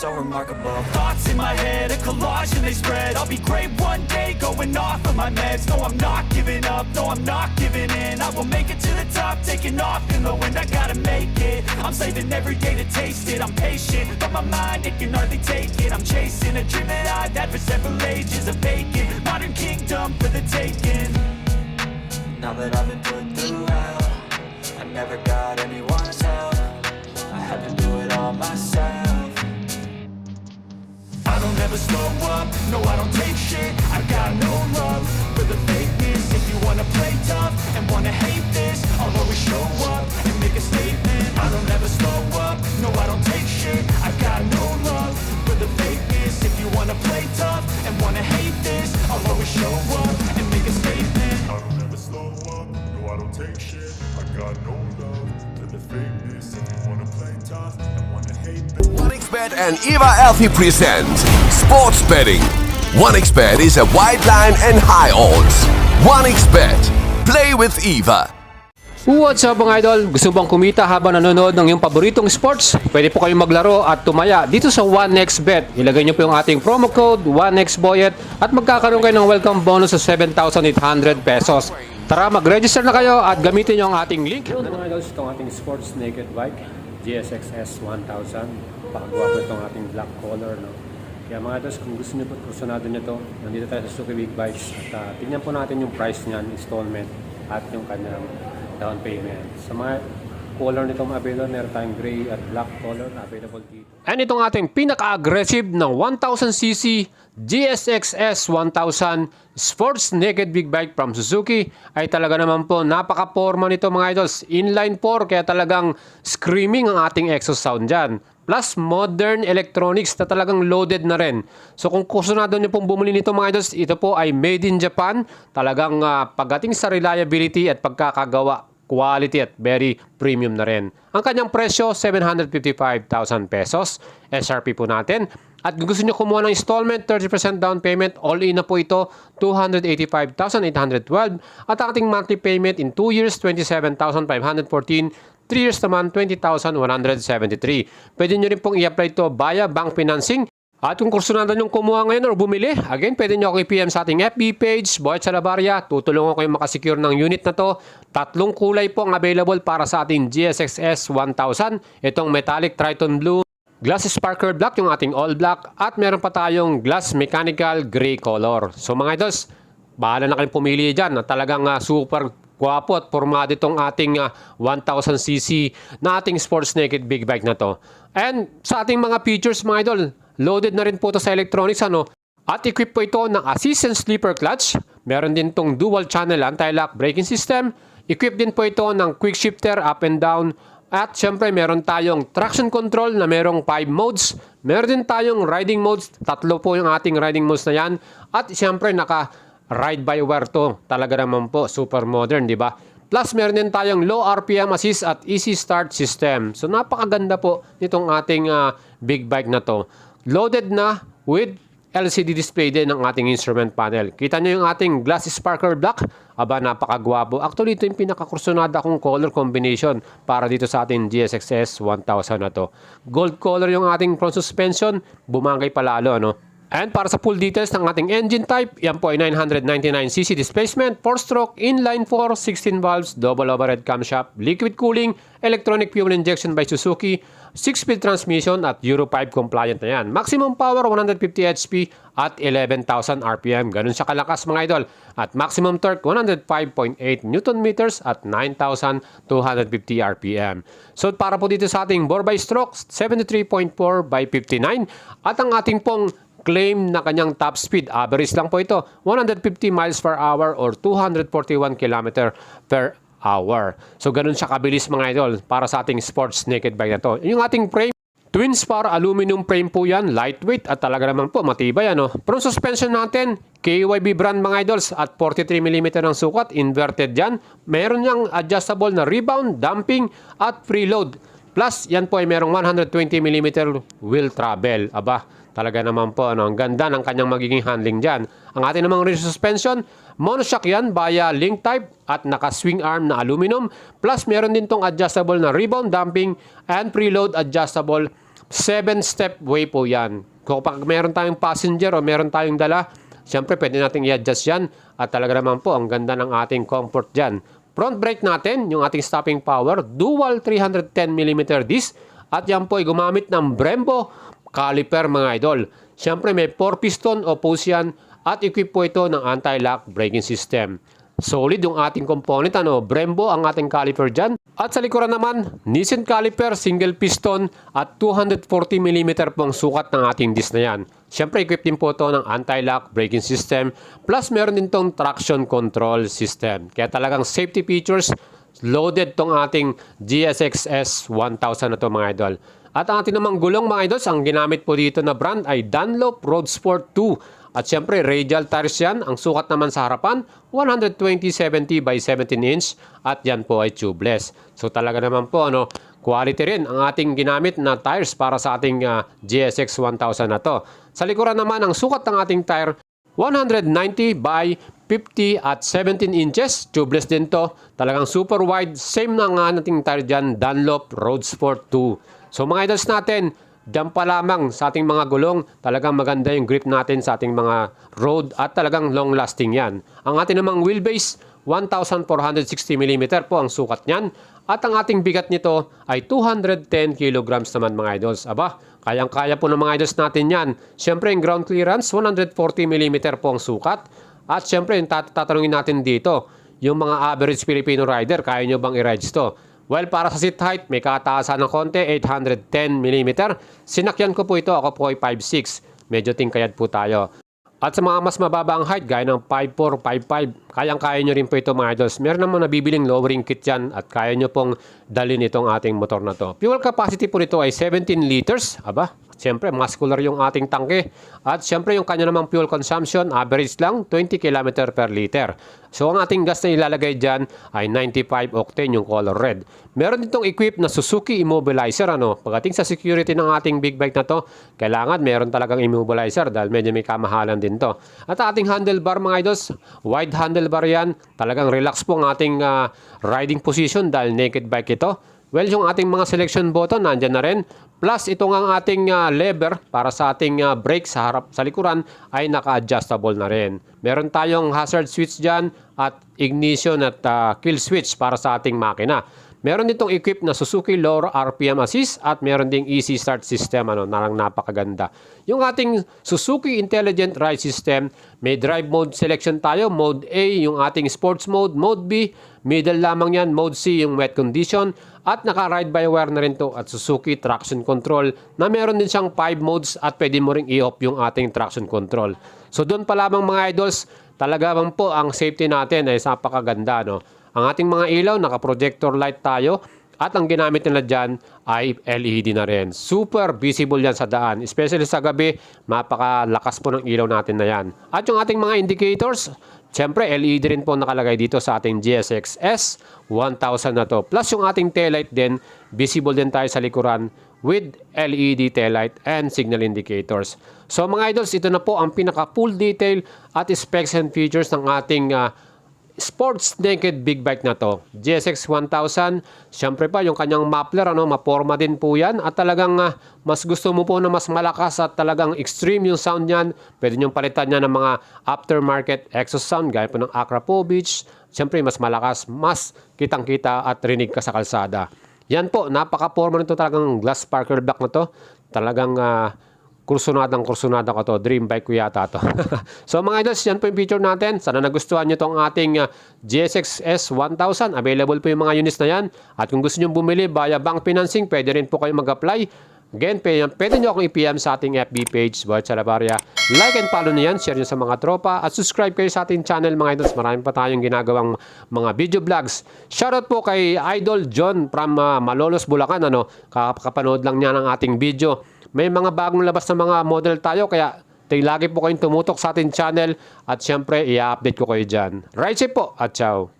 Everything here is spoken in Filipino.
so remarkable. Thoughts in my head, a collage and they spread. I'll be great one day, going off of my meds. No, I'm not giving up, no, I'm not giving in. I will make it to the top, taking off in the wind. I gotta make it, I'm saving every day to taste it. I'm patient, but my mind, it can hardly take it. I'm chasing a dream that I've had for several ages. A vacant, modern kingdom for the taking. Now that I've been put through hell, I never got anyone's help. I had to do it all myself. I don't ever slow up, no I don't take shit. I got no love for the fakeness. If you wanna play tough and wanna hate this, I'll always show up and make a statement. I don't ever slow up, no I don't take shit. I got no love for the fakeness. If you wanna play tough and wanna hate this, I'll always show up and make a statement. I don't ever slow up, no I don't take shit. I got no love for the fakeness. If you wanna play tough and wanna hate this. 1xBet and Eva Alfie present Sports Betting. 1xBet is a wide line and high odds. 1xBet. Play with Eva. What's up mga idol? Gusto bang kumita habang nanonood ng iyong paboritong sports? Pwede po kayong maglaro at tumaya dito sa 1xBet. Ilagay nyo po yung ating promo code 1xBoyet at magkakaroon kayo ng welcome bonus sa 7,800 pesos. Tara, mag-register na kayo at gamitin nyo ang ating link. Ano mga idol, itong ating sports naked bike GSX-S 1000. Pakagwapo itong ating black color, no? Kaya mga idol, kung gusto nyo po kursunado nyo ito, nandito tayo sa Suzuki Big Bikes at tingnan po natin yung price niyan, installment at yung kanyang down payment. Sa mga color nitong available, meron tayong gray at black color na available dito. And itong ating pinaka-aggressive ng 1000cc GSX-S 1000 Sports Naked Big Bike from Suzuki ay talaga naman po napaka-forma nito mga idols. Inline 4 kaya talagang screaming ang ating exhaust sound dyan. Plus modern electronics na talagang loaded na rin. So kung kursunado nyo pong bumili nito mga idols, ito po ay made in Japan. Talagang pagdating sa reliability at pagkakagawa, quality at very premium na rin. Ang kanyang presyo, 755,000 pesos. SRP po natin. At kung gusto nyo kumuha ng installment, 30% down payment, all-in na po ito, 285,812. At ang ating monthly payment in 2 years, 27,514. 3 years naman, 20,173. Pwede nyo rin pong i-apply ito via bank financing. At kung kursunado nyo kumuha ngayon or bumili, again, pwede nyo ako i-PM sa ating FB page, Boyet Salabarria. Tutulungan ko kayong makasecure ng unit na to. 3 kulay po ang available para sa ating GSX-S 1000. Itong metallic Triton Blue, glass sparkler black, yung ating all black, at meron pa tayong glass mechanical gray color. So mga idols, bahala na kayong pumili dyan. Talagang super gwapo at formado itong ating 1000cc na ating sports naked big bike na to. And sa ating mga features mga idol, loaded na rin po ito sa electronics, ano? At equip po ito ng assist and sleeper clutch. Meron din itong dual channel anti-lock braking system. Equip din po ito ng quick shifter up and down. At syempre meron tayong traction control na merong 5 modes. Meron din tayong riding modes. 3 po yung ating riding modes na yan. At syempre naka ride by wire to. Talaga naman po super modern, di ba? Plus meron din tayong low RPM assist at easy start system. So napakaganda po nitong ating big bike na to. Loaded na with LCD display din ng ating instrument panel. Kita nyo yung ating glass sparkler black. Aba, napakagwapo. Actually, ito yung pinakakursunada kong color combination para dito sa ating GSX-S 1000 na to. Gold color yung ating front suspension. Bumangay palalo, no? And para sa full details ng ating engine type, yan po ay 999cc displacement, 4-stroke, inline 4, 16 valves, double overhead camshaft, liquid cooling, electronic fuel injection by Suzuki, 6-speed transmission at Euro 5 compliant na yan. Maximum power 150 HP at 11,000 RPM. Ganun siya kalakas mga idol. At maximum torque 105.8 Newton meters at 9,250 RPM. So para po dito sa ating bore by stroke, 73.4 by 59. At ang ating pong claim na kanyang top speed, average lang po ito, 150 miles per hour or 241 km per hour. So ganun siya kabilis mga idol para sa ating sports naked bike na to. Yung ating frame, twin spar aluminum frame po yan, lightweight at talaga naman po matibay, ano. Front suspension natin, KYB brand mga idols at 43mm ang sukat, inverted yan. Meron niyang adjustable na rebound, damping at preload. Plus yan po ay merong 120mm wheel travel. Aba, talaga naman po, ano, ang ganda ng kanyang magiging handling dyan. Ang ating namang rear suspension, monoshock yan via link type at naka-swing arm na aluminum. Plus, meron din tong adjustable na rebound damping and preload adjustable 7-step way po yan. Kapag meron tayong passenger o meron tayong dala, siyempre pwede nating i-adjust yan at talaga naman po ang ganda ng ating comfort dyan. Front brake natin, yung ating stopping power, dual 310mm disc at yan po ay gumamit ng Brembo caliper mga idol. Siyempre may 4-piston o post yan at equip po ito ng anti-lock braking system. Solid yung ating component, Brembo ang ating caliper dyan. At sa likuran naman, Nissin caliper, single piston at 240mm po ang sukat ng ating disc na yan. Siyempre, equipped din po ito ng anti-lock braking system plus meron din itong traction control system. Kaya talagang safety features, loaded tong ating GSX-S 1000 na to mga idol. At ang ating namang gulong mga idols, ang ginamit po dito na brand ay Dunlop Road Sport 2. At syempre, radial tires yan. Ang sukat naman sa harapan, 120/70 by 17 inch. At yan po ay tubeless. So talaga naman po, quality rin ang ating ginamit na tires para sa ating GSX 1000 na to. Sa likuran naman, ang sukat ng ating tire, 190 by 50 at 17 inches. Tubeless din to. Talagang super wide. Same na nga nating tire dyan, Dunlop Road Sport 2. So mga idols natin, diyan pa lamang sa ating mga gulong, talagang maganda yung grip natin sa ating mga road at talagang long lasting yan. Ang ating namang wheelbase, 1,460mm po ang sukat niyan. At ang ating bigat nito ay 210 kilograms naman mga idols. Aba, kayang-kaya po ng mga idols natin yan. Siyempre yung ground clearance, 140mm po ang sukat. At siyempre yung tatanungin natin dito, yung mga average Filipino rider, kaya nyo bang i-rides to? Well, para sa seat height, may kataasan ng konti, 810mm. Sinakyan ko po ito, ako po ay 5'6". Medyo tingkayad po tayo. At sa mga mas mababang height, gaya ng 5'4", 5'5", kayang-kaya nyo rin po ito mga idols. Meron naman nabibiling lowering kit yan at kaya nyo pong dalhin itong ating motor na to. Fuel capacity po nito ay 17 liters. Aba, siyempre, muscular yung ating tangke. At siyempre, yung kanya namang fuel consumption, average lang, 20 km per liter. So, ang ating gas na ilalagay dyan ay 95 octane, yung color red. Meron ditong equip na Suzuki Immobilizer, Pagdating sa security ng ating big bike na to, kailangan meron talagang immobilizer dahil medyo may kamahalan din to. At ating handlebar, mga idols, wide handlebar yan. Talagang relax po ang ating riding position dahil naked bike ito. Well, yung ating mga selection button, nandyan na rin. Plus, ito nga ating lever para sa ating brake sa harap, sa likuran, ay naka-adjustable na rin. Meron tayong hazard switch dyan at ignition at kill switch para sa ating makina. Meron ditong equip na Suzuki Low RPM Assist at meron ding easy start system, narang napakaganda. Yung ating Suzuki Intelligent Ride System, may drive mode selection tayo, mode A, yung ating sports mode, mode B, middle lamang yan, mode C, yung wet condition, at naka-ride by wire na rin to at Suzuki Traction Control na meron din siyang 5 modes at pwede mo ring i-off yung ating traction control. So doon pa lamang mga idols, talaga bang po ang safety natin ay napakaganda, Ang ating mga ilaw, naka-projector light tayo at ang ginamit nila dyan ay LED na rin. Super visible yan sa daan. Especially sa gabi, mapakalakas po ng ilaw natin na yan. At yung ating mga indicators, siyempre LED rin po nakalagay dito sa ating GSX-S 1000 na to. Plus yung ating taillight din, visible din tayo sa likuran with LED taillight and signal indicators. So mga idols, ito na po ang pinaka full detail at specs and features ng ating sports naked big bike na to. GSX 1000, syempre pa yung kanyang muffler, maporma din po yan. At talagang mas gusto mo po na mas malakas at talagang extreme yung sound niyan, pwede nyong palitan niya ng mga aftermarket exhaust sound, gaya po ng Akrapovic. Syempre mas malakas, mas kitang-kita at rinig ka sa kalsada. Yan po, napaka-porma nito, talagang glass sparkler block na to. Talagang kursunada ko to. Dream bike ko yata to. So mga idols, yan po yung feature natin. Sana nagustuhan nyo tong ating GSX-S 1000. Available po yung mga units na yan. At kung gusto nyo bumili via bank financing, pwede rin po kayo mag-apply. Again, pwede nyo akong i-PM sa ating FB page, Boyet Salabarria. Like and follow nyo yan, share nyo sa mga tropa. At subscribe kayo sa ating channel mga idols. Marami pa tayong ginagawang mga video vlogs. Shoutout po kay Idol John from Malolos, Bulacan. Kakapanood lang niya ng ating video. May mga bagong labas na mga model tayo, kaya lagi po kayong tumutok sa ating channel at syempre i-update ko kayo dyan. Right safe po at ciao!